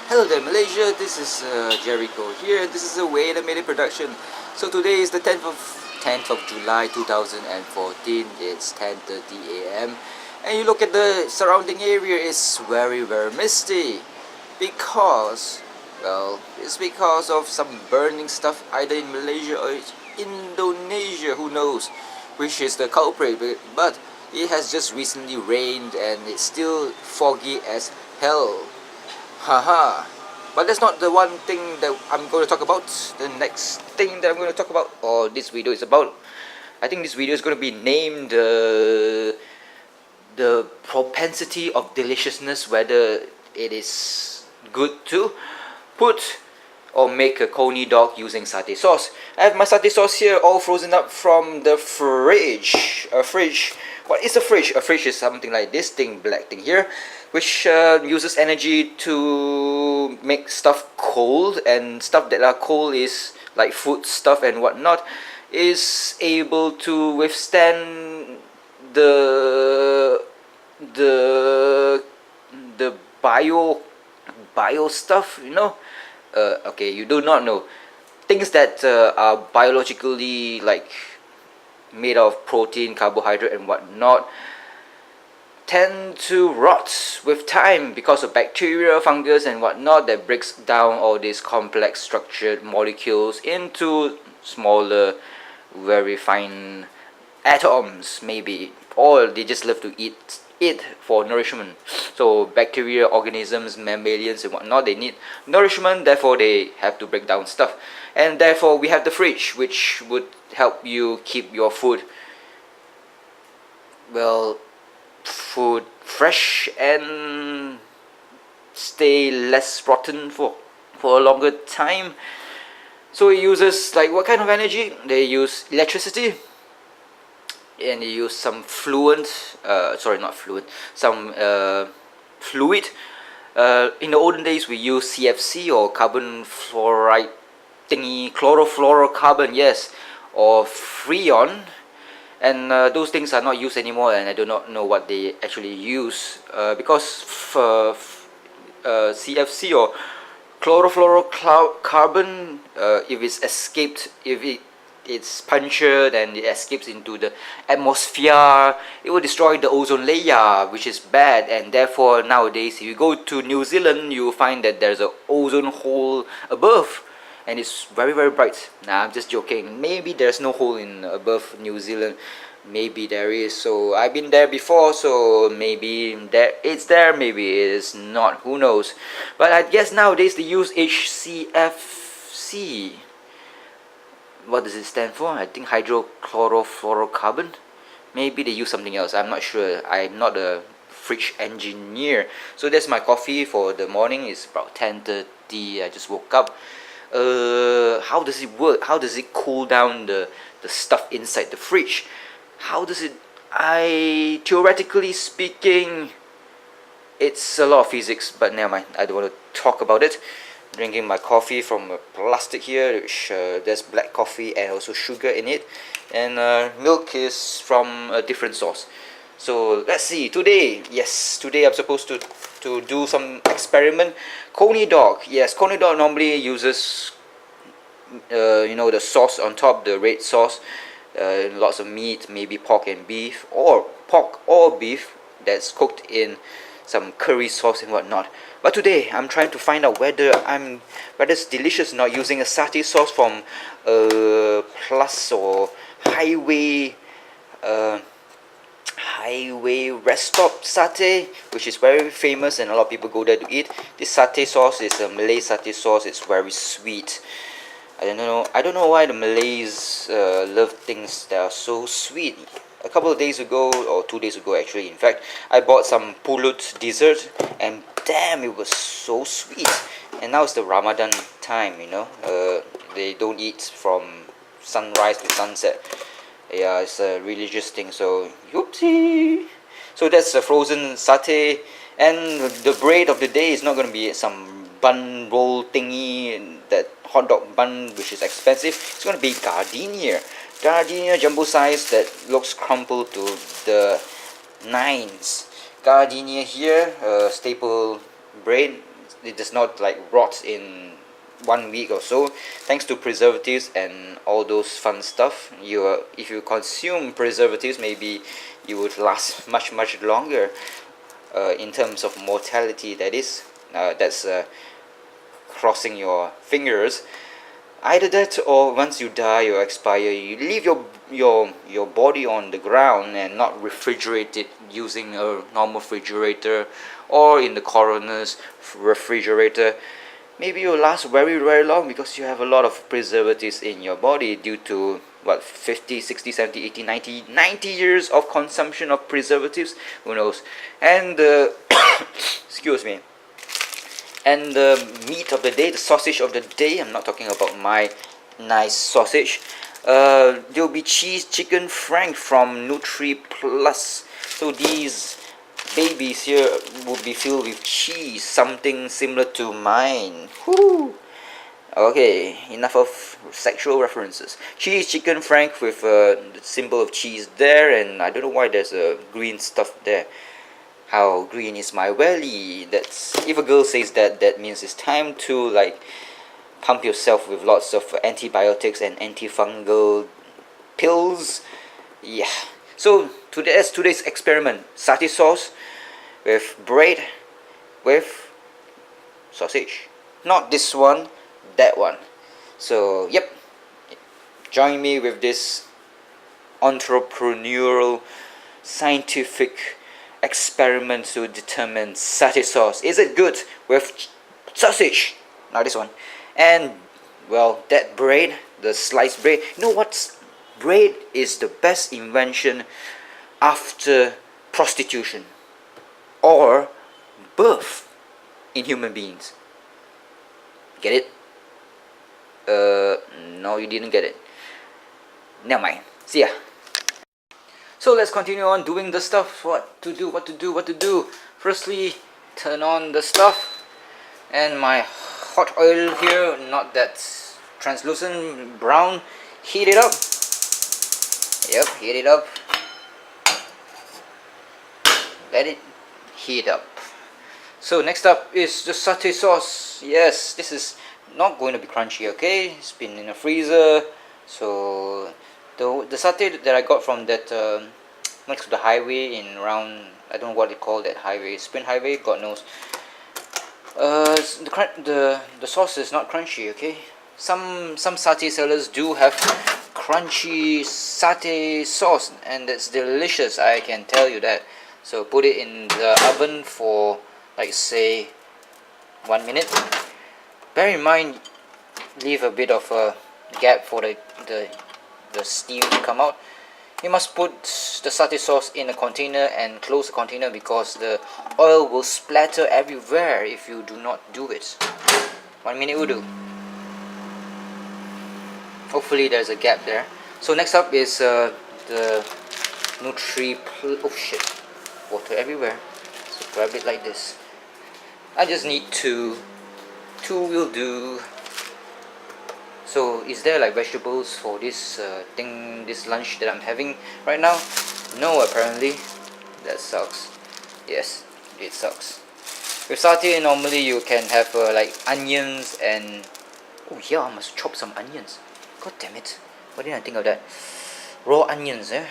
Hello there Malaysia, this is Jericho here. This is a Wait a Minute production. So today is the 10th of July 2014. It's 10:30 a.m. and you look at the surrounding area, it's very misty because it's because of some burning stuff either in Malaysia or Indonesia, who knows which is the culprit, but it has just recently rained and it's still foggy as hell. Haha. But that's not the one thing that I'm going to talk about. The next thing that I'm going to talk about, or this video is about, I think this video is going to be named the propensity of deliciousness, whether it is good to put or make a Coney dog using satay sauce. I have my satay sauce here all frozen up from the fridge. A fridge. What is a fridge? A fridge is something like this thing, black thing here, which uses energy to make stuff cold, and stuff that are cold is like food stuff and whatnot is able to withstand the the the bio stuff, okay, you do not know things that are biologically like made of protein, carbohydrate and whatnot tend to rot with time because of bacteria, fungus and whatnot that breaks down all these complex structured molecules into smaller, very fine atoms maybe, or they just love to eat it for nourishment. So bacteria, organisms, mammalians and whatnot, they need nourishment, therefore they have to break down stuff, and therefore we have the fridge, which would help you keep your food fresh and stay less rotten for a longer time. So it uses like what kind of energy? They use electricity, and they use some some fluid. In the olden days we use CFC or carbon fluoride thingy, chlorofluorocarbon, yes, or freon, and those things are not used anymore, and I do not know what they actually use, because CFC or chlorofluorocarbon, if it's punctured and it escapes into the atmosphere, it will destroy the ozone layer, which is bad, and therefore nowadays if you go to New Zealand you will find that there's an ozone hole above, and it's very bright. Nah, I'm just joking. Maybe there's no hole in above New Zealand. Maybe there is. So I've been there before, so maybe it's there, maybe it is not. Who knows? But I guess nowadays they use HCFC. What does it stand for? I think hydrochlorofluorocarbon. Maybe they use something else. I'm not sure. I'm not a fridge engineer. So that's my coffee for the morning. It's about 10:30. I just woke up. How does it work? How does it cool down the stuff inside the fridge? How does it? Theoretically speaking, it's a lot of physics, but never mind. I don't want to talk about it. Drinking my coffee from a plastic here, which there's black coffee and also sugar in it, and milk is from a different source. So let's see. Today I'm supposed to do some experiment. Coney Dog, yes, Coney Dog normally uses the sauce on top, the red sauce, lots of meat, maybe pork and beef, or pork or beef that's cooked in some curry sauce and whatnot. But today I'm trying to find out whether it's delicious or not, using a satay sauce from Plus or Highway Rest Stop Satay, which is very famous and a lot of people go there to eat. This satay sauce is a Malay satay sauce. It's very sweet. I don't know why the Malays love things that are so sweet. A couple of days ago, or 2 days ago actually, in fact, I bought some pulut dessert, and damn, it was so sweet. And now it's the Ramadan time, they don't eat from sunrise to sunset. Yeah, it's a religious thing, so oopsie. So that's a frozen satay, and the bread of the day is not going to be some bun roll thingy, that hot dog bun which is expensive. It's going to be gardenia jumbo size that looks crumpled to the nines. Gardenia here, staple bread, it does not like rot in 1 week or so, thanks to preservatives and all those fun stuff. If you consume preservatives, maybe you would last much longer, in terms of mortality, that is. That's crossing your fingers. Either that, or once you die or expire, you leave your body on the ground and not refrigerate it using a normal refrigerator or in the coroner's refrigerator. Maybe you'll last very long because you have a lot of preservatives in your body due to what, 50, 60, 70, 80, 90 years of consumption of preservatives. Who knows? And excuse me. And the meat of the day, the sausage of the day, I'm not talking about my nice sausage. There'll be cheese chicken frank from Nutri Plus. So these babies here will be filled with cheese, something similar to mine. Woo! Okay, enough of sexual references. Cheese chicken frank with the symbol of cheese there, and I don't know why there's a green stuff there. How green is my belly? That's, if a girl says that, that means it's time to like pump yourself with lots of antibiotics and antifungal pills. Yeah. So that's today's experiment. Satay sauce with bread with sausage. Not this one, that one. So yep. Join me with this entrepreneurial, scientific experiment to determine satay sauce. Is it good with sausage? Not this one. And well, that bread, the sliced bread. You know what? Bread is the best invention after prostitution or birth in human beings. Get it? No, you didn't get it. Never mind. See ya. So let's continue on doing the stuff. What to do. Firstly, turn on the stuff. And my hot oil here, not that translucent brown. Heat it up. Yep, heat it up. Let it heat up. So next up is the satay sauce. Yes, this is not going to be crunchy, okay? It's been in a freezer. So the satay that I got from that next to the highway in around, I don't know what they call that highway, Sprint Highway, God knows. The sauce is not crunchy, okay? Some satay sellers do have crunchy satay sauce, and it's delicious, I can tell you that. So put it in the oven for like say 1 minute. Bear in mind, leave a bit of a gap for the steam to come out. You must put the satay sauce in a container and close the container because the oil will splatter everywhere if you do not do it. 1 minute will do. Hopefully there's a gap there. So next up is the Nutri. Oh shit! Water everywhere. So grab it like this. I just need two will do. So is there like vegetables for this this lunch that I'm having right now? No, apparently. That sucks. Yes, it sucks. With satay, normally you can have like onions and oh yeah, I must chop some onions. God damn it! Why didn't I think of that? Raw onions, eh?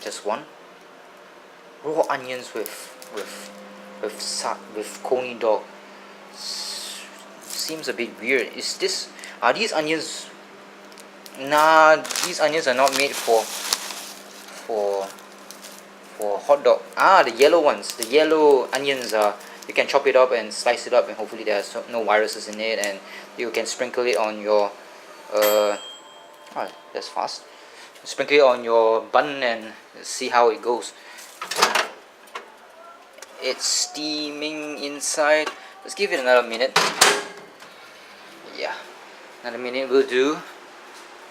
Just one. Raw onions with Coney Dog. Seems a bit weird. Are these onions? Nah, these onions are not made for hot dog. The yellow ones. The yellow onions are. You can chop it up and slice it up, and hopefully there's no viruses in it, and you can sprinkle it on your that's fast. Sprinkle it on your bun and see how it goes. It's steaming inside. Let's give it another minute. Yeah, another minute will do.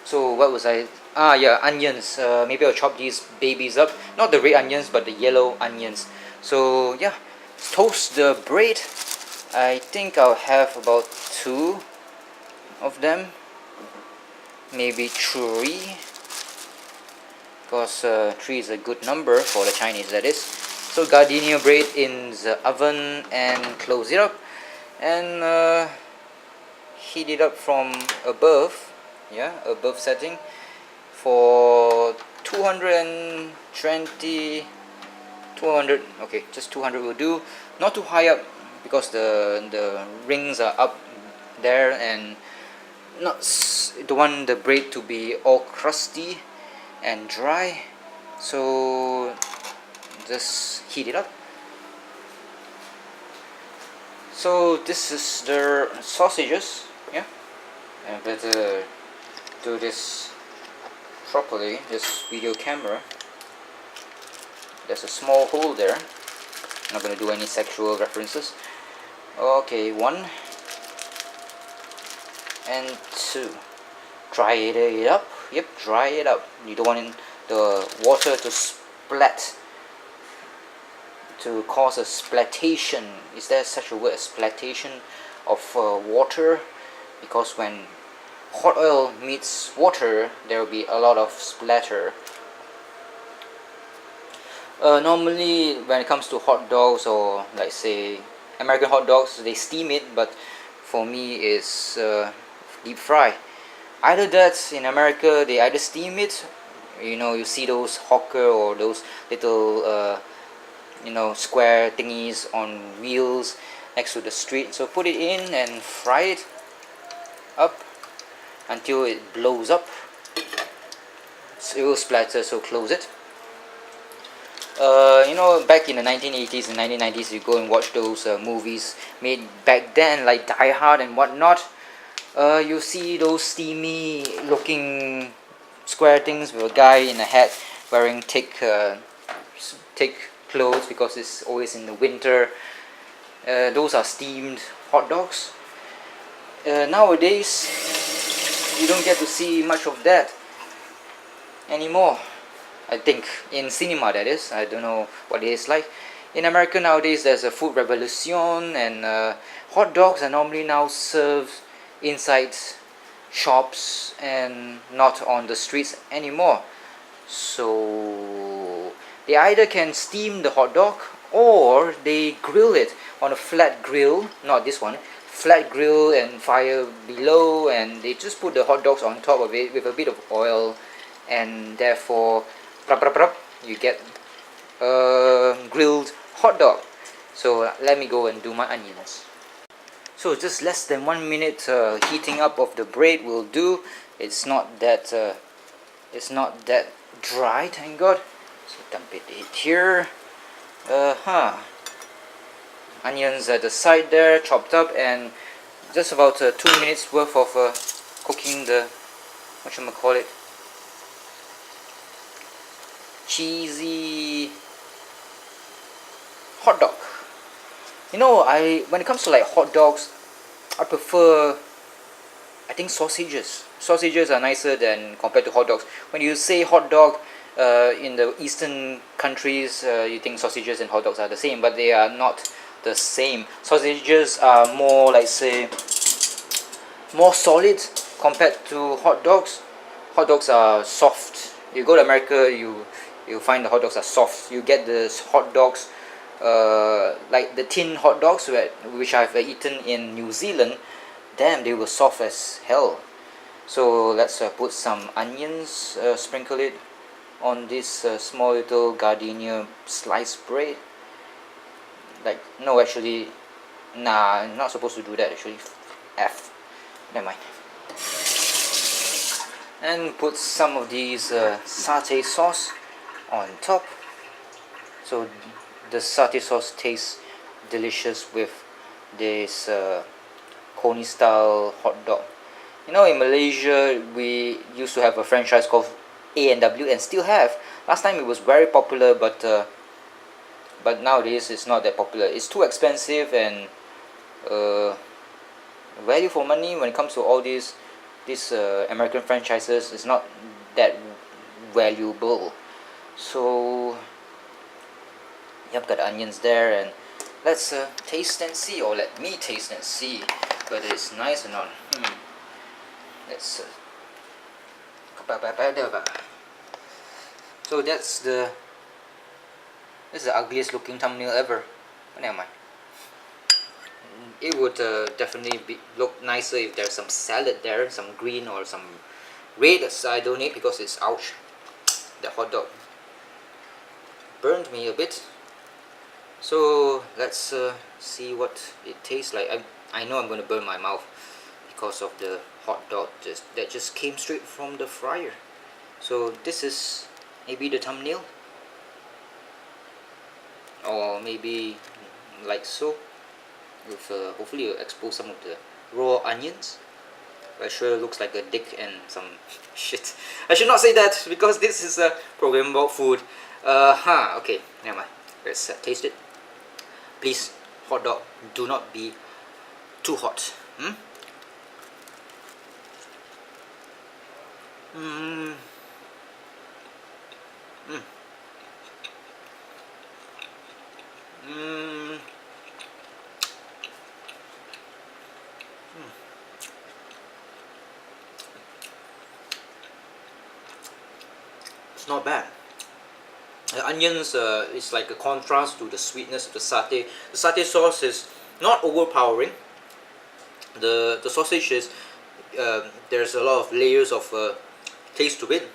So what was I? Yeah, onions. Maybe I'll chop these babies up. Not the red onions, but the yellow onions. So yeah, toast the bread. I think I'll have about 2 of them. Maybe 3. Because 3 is a good number for the Chinese, that is. So gardenia bread in the oven and close it up and heat it up from above, yeah, above setting for 220, 200. Okay, just 200 will do. Not too high up because the rings are up there, and don't want the bread to be all crusty and dry. So just heat it up. So this is the sausages, yeah, and better do this properly. This video camera, there's a small hole there. Not gonna do any sexual references. Okay, 1 and 2. Dry it up. Yep, dry it up. You don't want the water to splat, to cause a splattation. Is there such a word, a splattation of water? Because when hot oil meets water, there will be a lot of splatter. Normally when it comes to hot dogs, or like say American hot dogs, they steam it, but for me it's deep fry. Either that, in America they either steam it, you see those hawker or those little square thingies on wheels next to the street, so put it in and fry it up until it blows up. So it will splatter, so close it. Back in the 1980s and 1990s, you go and watch those movies made back then, like Die Hard and whatnot. You see those steamy looking square things with a guy in a hat wearing thick clothes because it's always in the winter. Those are steamed hot dogs. Nowadays you don't get to see much of that anymore. I think in cinema, that is. I don't know what it is like. In America nowadays there's a food revolution, and hot dogs are normally now served inside shops and not on the streets anymore. So they either can steam the hot dog or they grill it on a flat grill, not this one, flat grill and fire below, and they just put the hot dogs on top of it with a bit of oil, and therefore you get a grilled hot dog. So let me go and do my onions. So just less than 1 minute heating up of the bread will do. It's not that dry, thank God. So dump it here. Onions at the side there, chopped up, and just about 2 minutes worth of cooking the cheesy hot dog. When it comes to like hot dogs, I prefer, I think, sausages. Sausages are nicer than compared to hot dogs. When you say hot dog in the eastern countries, you think sausages and hot dogs are the same, but they are not the same. Sausages are more, like say, more solid compared to hot dogs. Hot dogs are soft. You go to America, you'll find the hot dogs are soft. You get the hot dogs like the tin hot dogs which I've eaten in New Zealand. Damn, they were soft as hell. So let's put some onions, sprinkle it on this small little gardenia sliced bread. Like, no, actually, nah, I'm not supposed to do that actually. Never mind. And put some of these satay sauce on top. So the satay sauce tastes delicious with this Coney style hot dog. In Malaysia we used to have a franchise called A&W, and still have. Last time it was very popular, but nowadays it's not that popular. It's too expensive, and value for money when it comes to all these American franchises is not that valuable. So yep, got the onions there, and let's taste and see, or let me taste and see whether it's nice or not. Let's so that's the This is the ugliest looking thumbnail ever. But never mind. It would definitely look nicer if there's some salad there, some green or some red. I don't need because it's ouch. The hot dog burned me a bit. So let's see what it tastes like. I know I'm gonna burn my mouth because of the hot dog that just came straight from the fryer. So this is maybe the thumbnail, or maybe like so. With hopefully it'll expose some of the raw onions. But sure looks like a dick and some shit. I should not say that because this is a program about food. Okay, never mind. Let's taste it. Please, hot dog, do not be too hot. It's not bad. The onions is like a contrast to the sweetness of the satay. The satay sauce is not overpowering. The sausage is there's a lot of layers of taste to it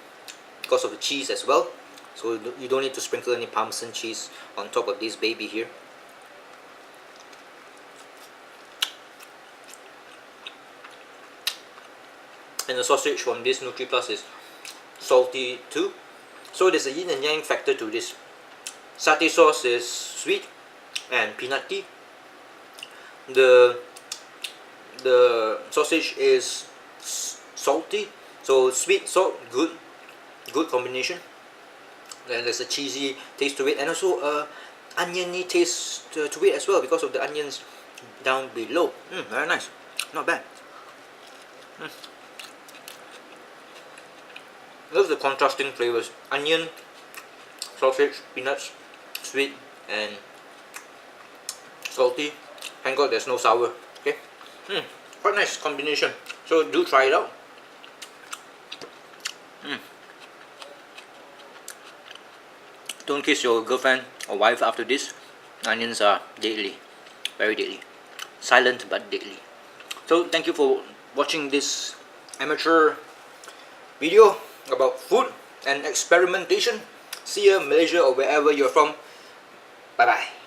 because of the cheese as well. So you don't need to sprinkle any Parmesan cheese on top of this baby here. And the sausage from this Nutri Plus is salty too. So there's a yin and yang factor to this. Satay sauce is sweet and peanutty. The sausage is salty, so sweet, salt, good combination. And there's a cheesy taste to it, and also oniony taste to it as well because of the onions down below. Very nice, not bad. Love the contrasting flavors: onion, sausage, peanuts, sweet and salty. Thank God there's no sour. Okay, quite nice combination. So do try it out. Don't kiss your girlfriend or wife after this. Onions are deadly, very deadly. Silent but deadly. So thank you for watching this amateur video about food and experimentation. See you in Malaysia or wherever you're from. Bye bye.